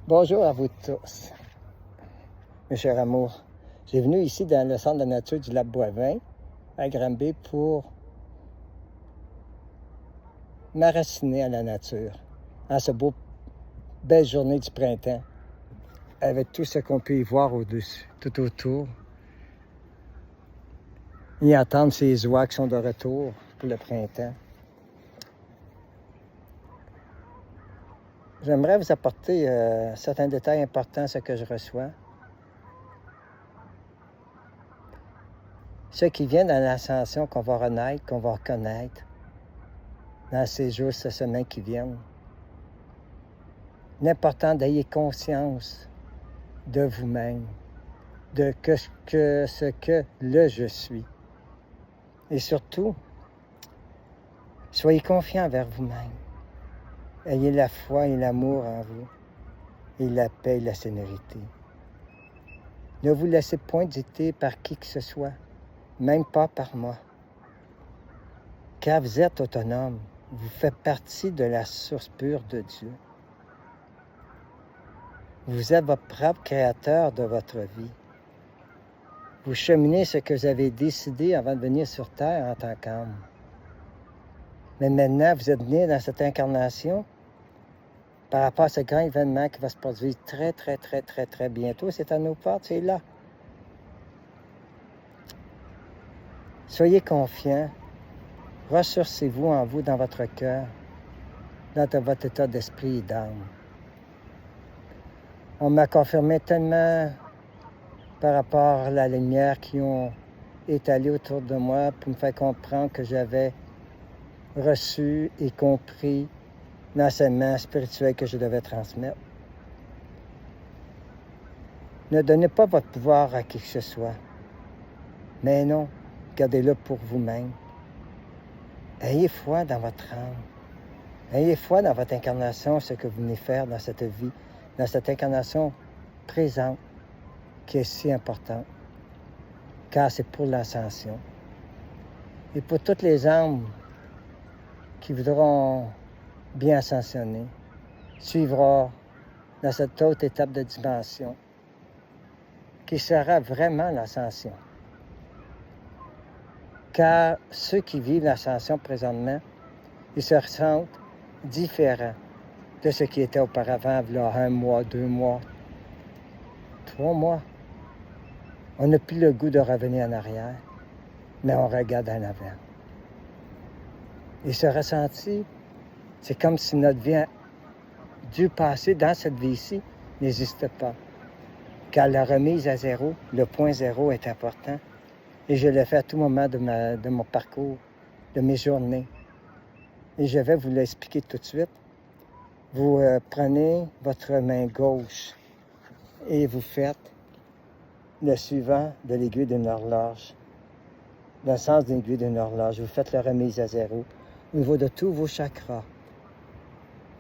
Bonjour à vous tous, mes chers amours. J'ai venu ici dans le centre de nature du lac Boivin, à Granby, pour m'enraciner à la nature, en ce belle journée du printemps, avec tout ce qu'on peut y voir au-dessus, tout autour, et entendre ces oies qui sont de retour pour le printemps. J'aimerais vous apporter certains détails importants à ce que je reçois. Ceux qui viennent dans l'ascension qu'on va renaître, qu'on va reconnaître dans ces jours, ces semaines qui viennent. L'important d'ayez conscience de vous-même, de ce que le je suis. Et surtout, soyez confiants envers vous-même. Ayez la foi et l'amour en vous, et la paix et la sérénité. Ne vous laissez point dicter par qui que ce soit, même pas par moi. Car vous êtes autonome, vous faites partie de la source pure de Dieu. Vous êtes votre propre créateur de votre vie. Vous cheminez ce que vous avez décidé avant de venir sur Terre en tant qu'âme. Mais maintenant, vous êtes né dans cette incarnation par rapport à ce grand événement qui va se produire très bientôt. C'est à nos portes, c'est là. Soyez confiants. Ressourcez-vous en vous, dans votre cœur, dans votre état d'esprit et d'âme. On m'a confirmé tellement par rapport à la lumière qui ont étalé autour de moi pour me faire comprendre que j'avais reçu et compris l'enseignement spirituel que je devais transmettre. Ne donnez pas votre pouvoir à qui que ce soit. Mais non, gardez-le pour vous-même. Ayez foi dans votre âme. Ayez foi dans votre incarnation, ce que vous venez faire dans cette vie, dans cette incarnation présente, qui est si importante, car c'est pour l'ascension. Et pour toutes les âmes qui voudront bien ascensionner, suivra dans cette autre étape de dimension, qui sera vraiment l'ascension. Car ceux qui vivent l'ascension présentement, ils se ressentent différents de ce qui était auparavant, il y a 1 mois, 2 mois, 3 mois. On n'a plus le goût de revenir en arrière, mais on regarde en avant. Et ce ressenti, c'est comme si notre vie du passé, dans cette vie-ci, n'existe pas. Car la remise à zéro, le point zéro est important. Et je le fais à tout moment de mon parcours, de mes journées. Et je vais vous l'expliquer tout de suite. Vous prenez votre main gauche et vous faites le suivant de l'aiguille d'une horloge. Dans le sens d'une aiguille d'une horloge, vous faites la remise à zéro au niveau de tous vos chakras.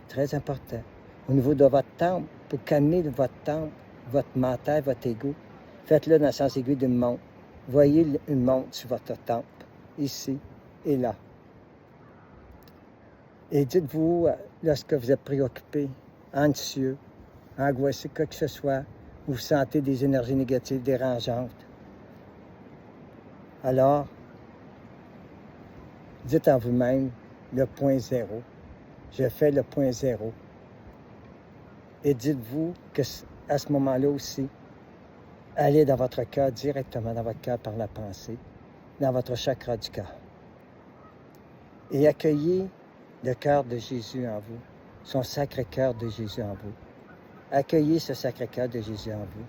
Très important. Au niveau de votre temple, pour calmer votre temple, votre mental, votre ego, faites-le dans le sens aiguille d'une montre. Voyez une montre sur votre temple, ici et là. Et dites-vous, lorsque vous êtes préoccupé, anxieux, angoissé, quoi que ce soit, vous sentez des énergies négatives dérangeantes, alors, dites en vous-même le point zéro. Je fais le point zéro. Et dites-vous que à ce moment-là aussi, allez dans votre cœur, directement dans votre cœur par la pensée, dans votre chakra du cœur. Et accueillez le cœur de Jésus en vous, son sacré cœur de Jésus en vous. Accueillez ce sacré cœur de Jésus en vous.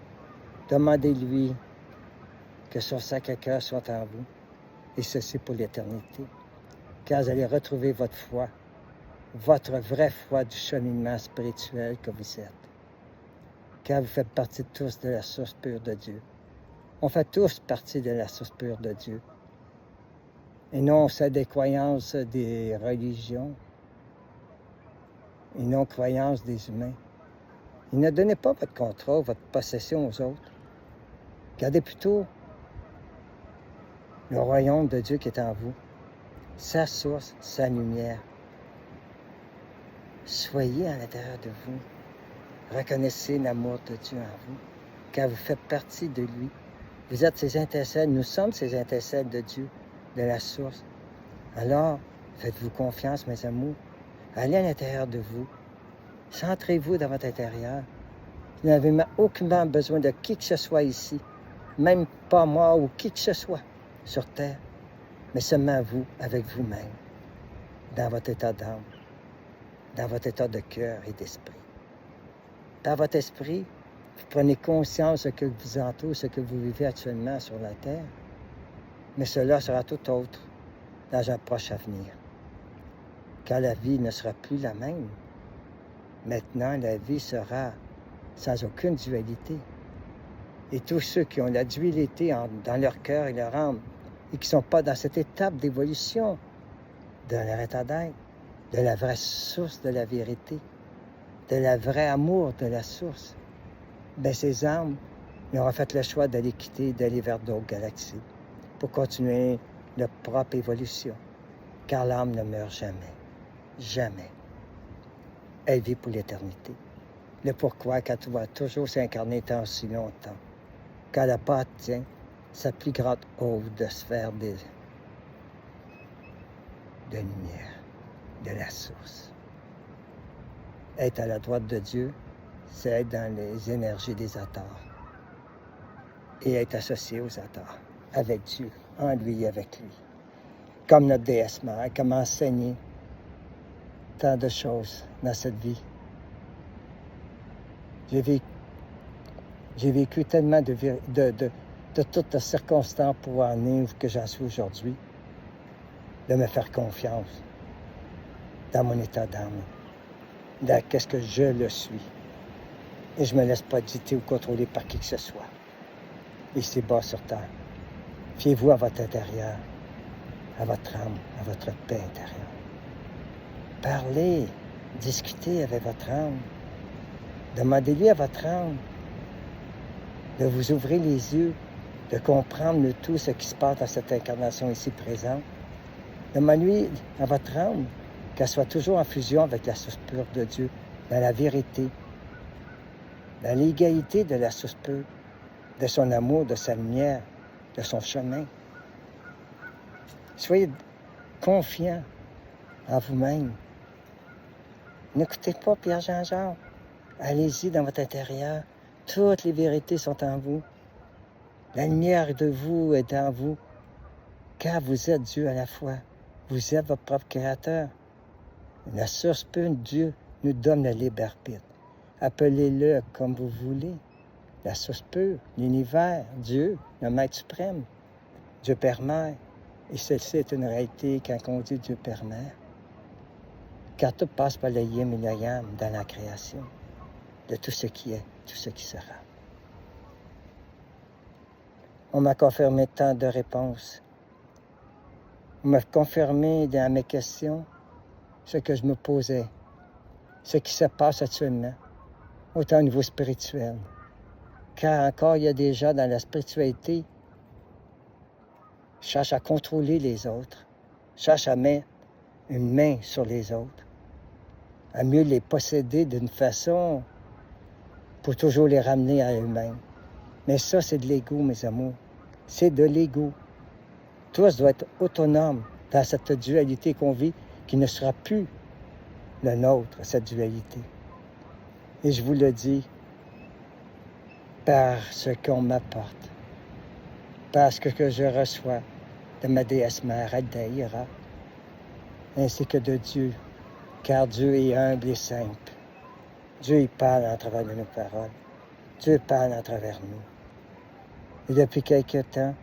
Demandez-lui que son sacré cœur soit en vous, et ceci pour l'éternité. Car vous allez retrouver votre foi, votre vraie foi du cheminement spirituel que vous êtes. Car vous faites partie tous de la source pure de Dieu. On fait tous partie de la source pure de Dieu. Et non, c'est des croyances des religions, et non croyances des humains. Et ne donnez pas votre contrôle, votre possession aux autres. Gardez plutôt le royaume de Dieu qui est en vous, sa source, sa lumière. Soyez à l'intérieur de vous. Reconnaissez l'amour de Dieu en vous, car vous faites partie de lui. Vous êtes ses intercelles, nous sommes ses intercelles de Dieu, de la source. Alors, faites-vous confiance, mes amours. Allez à l'intérieur de vous. Centrez-vous dans votre intérieur. Vous n'avez aucunement besoin de qui que ce soit ici, même pas moi ou qui que ce soit sur terre, mais seulement vous, avec vous-même, dans votre état d'âme, dans votre état de cœur et d'esprit. Dans votre esprit, vous prenez conscience de ce que vous entoure, ce que vous vivez actuellement sur la terre, mais cela sera tout autre dans un proche avenir, car la vie ne sera plus la même. Maintenant, la vie sera sans aucune dualité. Et tous ceux qui ont la dualité dans leur cœur et leur âme, et qui ne sont pas dans cette étape d'évolution de leur état d'être, de la vraie source de la vérité, de la vraie amour de la source, bien ces âmes, ils auront fait le choix d'aller quitter, d'aller vers d'autres galaxies pour continuer leur propre évolution, car l'âme ne meurt jamais, jamais. Elle vit pour l'éternité. Le pourquoi qu'elle va toujours s'incarner tant si longtemps, qu'elle appartient sa plus grande œuvre de sphère de lumière, de la source. Être à la droite de Dieu, c'est être dans les énergies des Athars et être associé aux Athars, avec Dieu, en lui et avec lui. Comme notre déesse mère, comme enseigner tant de choses dans cette vie. J'ai vécu tellement de toutes les circonstances pour en être que j'en suis aujourd'hui, de me faire confiance dans mon état d'âme, dans qu'est-ce que je le suis. Et je ne me laisse pas dicter ou contrôler par qui que ce soit. Ici bas sur terre, fiez-vous à votre intérieur, à votre âme, à votre paix intérieure. Parlez, discutez avec votre âme. Demandez-lui à votre âme de vous ouvrir les yeux, de comprendre tout ce qui se passe dans cette incarnation ici présente. Demandez-lui à votre âme qu'elle soit toujours en fusion avec la source pure de Dieu, dans la vérité, dans l'égalité de la source pure, de son amour, de sa lumière, de son chemin. Soyez confiants en vous-même. N'écoutez pas Pierre Jean-Jacques. Allez-y dans votre intérieur. Toutes les vérités sont en vous. La lumière de vous est en vous. Car vous êtes Dieu à la fois. Vous êtes votre propre créateur. La source pure de Dieu nous donne le libre arbitre. Appelez-le comme vous voulez. La source pure, l'univers, Dieu, le Maître suprême, Dieu Père-Mère. Et celle-ci est une réalité quand on dit Dieu Père-Mère. Car tout passe par le Yim et le Yam dans la création de tout ce qui est, tout ce qui sera. On m'a confirmé tant de réponses. On m'a confirmé dans mes questions ce que je me posais, ce qui se passe actuellement, autant au niveau spirituel. Car encore, il y a des gens dans la spiritualité qui cherchent à contrôler les autres, cherchent à mettre une main sur les autres, à mieux les posséder d'une façon pour toujours les ramener à eux-mêmes. Mais ça, c'est de l'ego, mes amours. C'est de l'ego. Tous doivent être autonomes dans cette dualité qu'on vit, qui ne sera plus le nôtre, cette dualité. Et je vous le dis, par ce qu'on m'apporte, parce que je reçois de ma déesse mère, Aldaïra, ainsi que de Dieu, car Dieu est humble et simple. Dieu, il parle à travers de nos paroles. Dieu parle à travers nous. Et depuis quelque temps,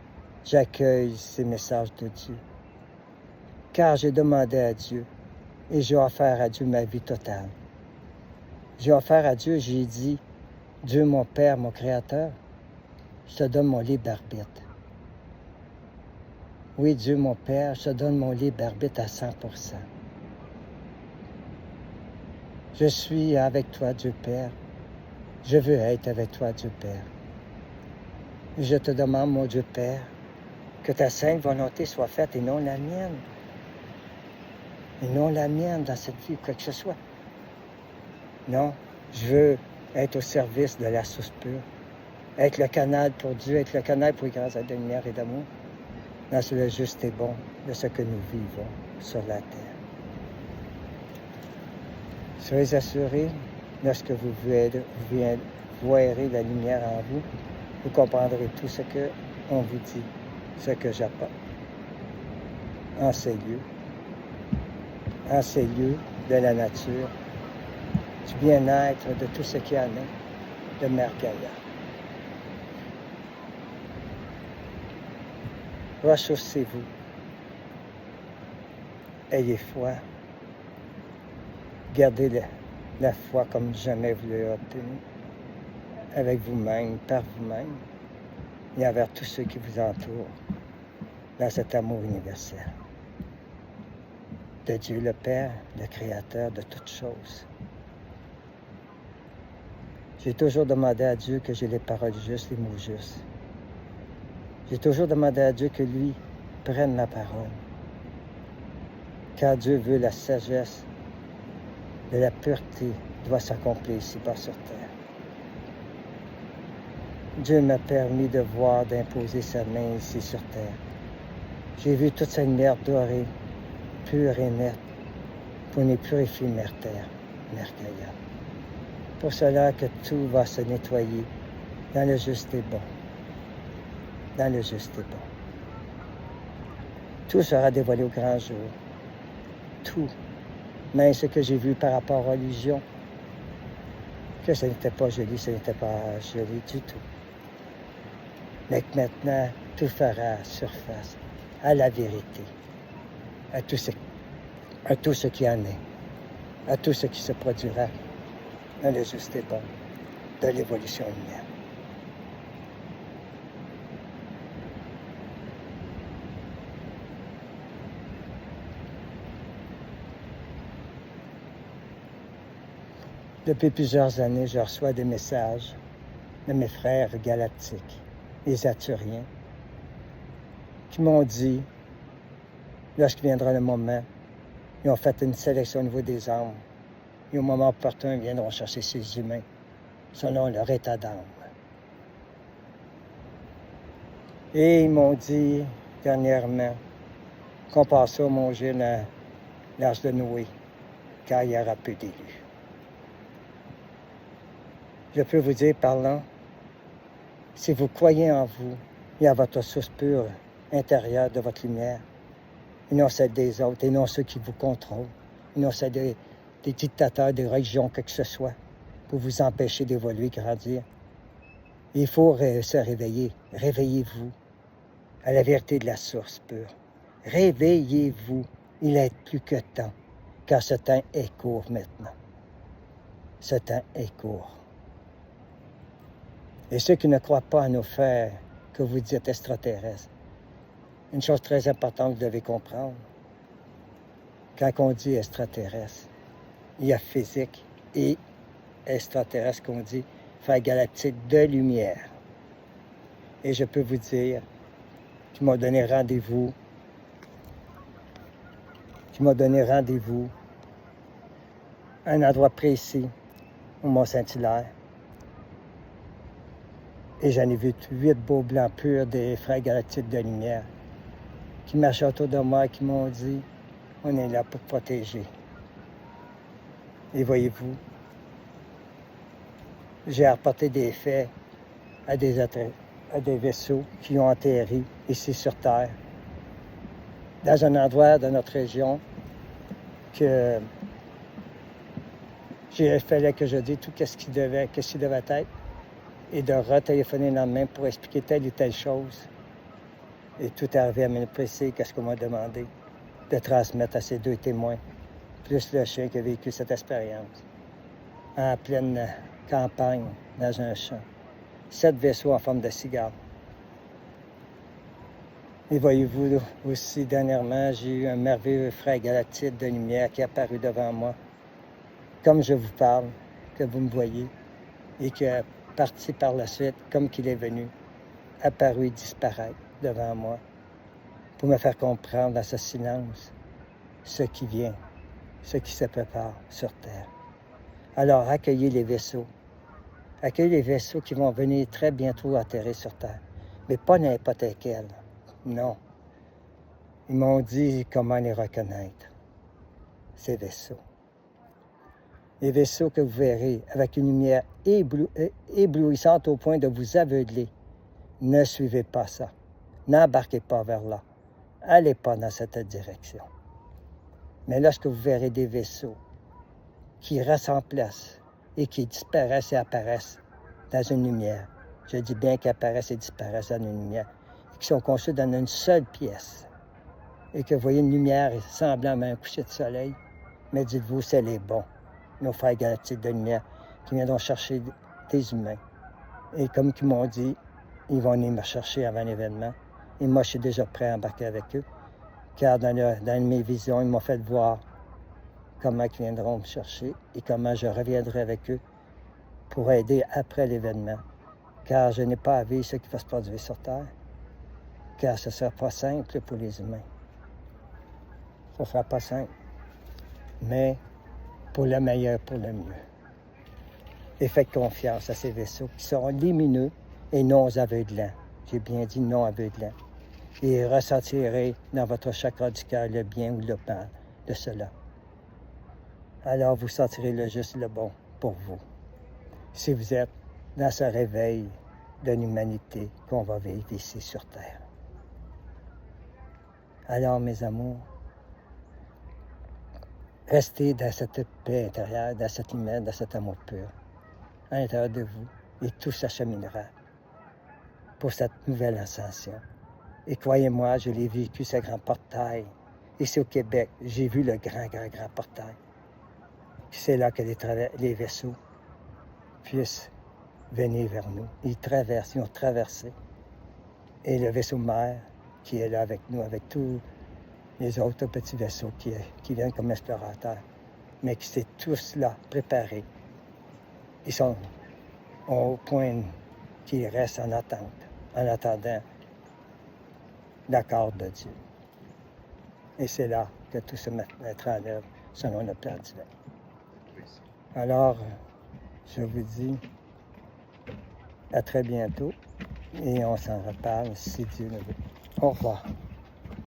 j'accueille ces messages de Dieu. Car j'ai demandé à Dieu, et j'ai offert à Dieu ma vie totale. J'ai offert à Dieu, j'ai dit, Dieu mon Père, mon Créateur, je te donne mon libre arbitre. Oui, Dieu mon Père, je te donne mon libre arbitre à 100%. Je suis avec toi, Dieu Père. Je veux être avec toi, Dieu Père. Et je te demande, mon Dieu Père, que ta sainte volonté soit faite et non la mienne. Et non la mienne dans cette vie, quoi que ce soit. Non, je veux être au service de la source pure, être le canal pour Dieu, être le canal pour les grands actes de lumière et d'amour, dans le juste et bon de ce que nous vivons sur la terre. Soyez assurés, lorsque vous verrez la lumière en vous, vous comprendrez tout ce qu'on vous dit, ce que j'apporte en ces lieux de la nature, du bien-être, de tout ce qui en est, de merveilleux. Ressourcez-vous. Ayez foi. Gardez la foi comme jamais vous l'avez obtenue, avec vous-même, par vous-même, et envers tous ceux qui vous entourent, dans cet amour universel de Dieu le Père, le Créateur de toutes choses. J'ai toujours demandé à Dieu que j'ai les paroles justes, les mots justes. J'ai toujours demandé à Dieu que lui prenne ma parole. Car Dieu veut la sagesse de la pureté doit s'accomplir ici-bas sur terre. Dieu m'a permis de voir, d'imposer sa main ici sur terre. J'ai vu toute cette lumière dorée, pure et nette, pour nous purifier Mère Terre, Mère Gaïa. Pour cela que tout va se nettoyer dans le juste et bon. Dans le juste et bon. Tout sera dévoilé au grand jour. Tout. Même ce que j'ai vu par rapport aux religions, que ce n'était pas joli, ce n'était pas joli du tout. Mais que maintenant, tout fera surface à la vérité, à tout ce qui en est, à tout ce qui se produira dans le juste et bon de l'évolution humaine. Depuis plusieurs années, je reçois des messages de mes frères galactiques, les Arthuriens, qui m'ont dit, lorsqu'il viendra le moment, ils ont fait une sélection au niveau des âmes, et au moment opportun, ils viendront chercher ces humains, selon leur état d'âme. Et ils m'ont dit, dernièrement, qu'on passait au manger l'âge de Noé, car il y aura peu d'élus. Je peux vous dire, parlant, si vous croyez en vous et à votre source pure intérieure de votre lumière, et non celle des autres, et non ceux qui vous contrôlent, et non celle des dictateurs, des religions, que ce soit, pour vous empêcher d'évoluer, grandir. Il faut se réveiller. Réveillez-vous à la vérité de la source pure. Réveillez-vous. Il est plus que temps, car ce temps est court maintenant. Ce temps est court. Et ceux qui ne croient pas à nos frères que vous dites extraterrestres, une chose très importante que vous devez comprendre, quand on dit extraterrestre, il y a physique et extraterrestre qu'on dit, frère galactique de lumière. Et je peux vous dire qu'ils m'ont donné rendez-vous, à un endroit précis, au Mont-Saint-Hilaire. Et j'en ai vu 8 beaux blancs purs des frères galactiques de lumière qui marchaient autour de moi et qui m'ont dit, on est là pour protéger. Et voyez-vous, j'ai apporté des faits à des vaisseaux qui ont atterri ici sur Terre, dans un endroit de notre région que il fallait que je dise tout ce qui devait être, et de retéléphoner le lendemain pour expliquer telle et telle chose. Et tout est arrivé à minute précise, qu'est-ce qu'on m'a demandé de transmettre à ces 2 témoins, plus le chien qui a vécu cette expérience, en pleine campagne, dans un champ. 7 vaisseaux en forme de cigare. Et voyez-vous, aussi, dernièrement, j'ai eu un merveilleux frère galactique de lumière qui est apparu devant moi, comme je vous parle, que vous me voyez, et qui a parti par la suite, comme qu'il est venu, apparu et disparaître devant moi, pour me faire comprendre dans ce silence ce qui vient, ce qui se prépare sur Terre. Alors, accueillez les vaisseaux accueille les vaisseaux qui vont venir très bientôt atterrir sur Terre. Mais pas n'importe lesquels. Non. Ils m'ont dit comment les reconnaître, ces vaisseaux. Les vaisseaux que vous verrez avec une lumière éblouissante au point de vous aveugler. Ne suivez pas ça. N'embarquez pas vers là. Allez pas dans cette direction. Mais lorsque vous verrez des vaisseaux qui ressemblent et qui disparaissent et apparaissent dans une lumière, je dis bien qu'ils apparaissent et disparaissent dans une lumière, et qui sont conçus dans une seule pièce, et que vous voyez une lumière semblant à un coucher de soleil, mais dites-vous, c'est les bons, nos frères galactiques de lumière, qui viendront chercher des humains. Et comme ils m'ont dit, ils vont venir me chercher avant l'événement. Et moi, je suis déjà prêt à embarquer avec eux, car dans mes visions, ils m'ont fait voir comment ils viendront me chercher et comment je reviendrai avec eux pour aider après l'événement. Car je n'ai pas à vivre ce qui va se produire sur Terre, car ce ne sera pas simple pour les humains. Ce ne sera pas simple, mais pour le meilleur, pour le mieux. Et faites confiance à ces vaisseaux qui seront lumineux et non aveuglants. J'ai bien dit non aveuglants. Et ressentirez dans votre chakra du cœur le bien ou le mal de cela. Alors vous sentirez le juste, le bon pour vous. Si vous êtes dans ce réveil de l'humanité qu'on va vivre ici sur Terre. Alors, mes amours, restez dans cette paix intérieure, dans cette lumière, dans cet amour pur, à l'intérieur de vous, et tout s'acheminera pour cette nouvelle ascension. Et croyez-moi, je l'ai vécu, ce grand portail. Ici au Québec, j'ai vu le grand portail. C'est là que les vaisseaux puissent venir vers nous. Ils ont traversé. Et le vaisseau mère qui est là avec nous, avec tous les autres petits vaisseaux qui viennent comme explorateurs, mais qui sont tous là, préparés. Ils sont au point qu'ils restent en attente, en attendant l'accord de Dieu. Et c'est là que tout se mettra en œuvre selon le plan divin. Alors, je vous dis à très bientôt et on s'en reparle si Dieu le veut. Au revoir.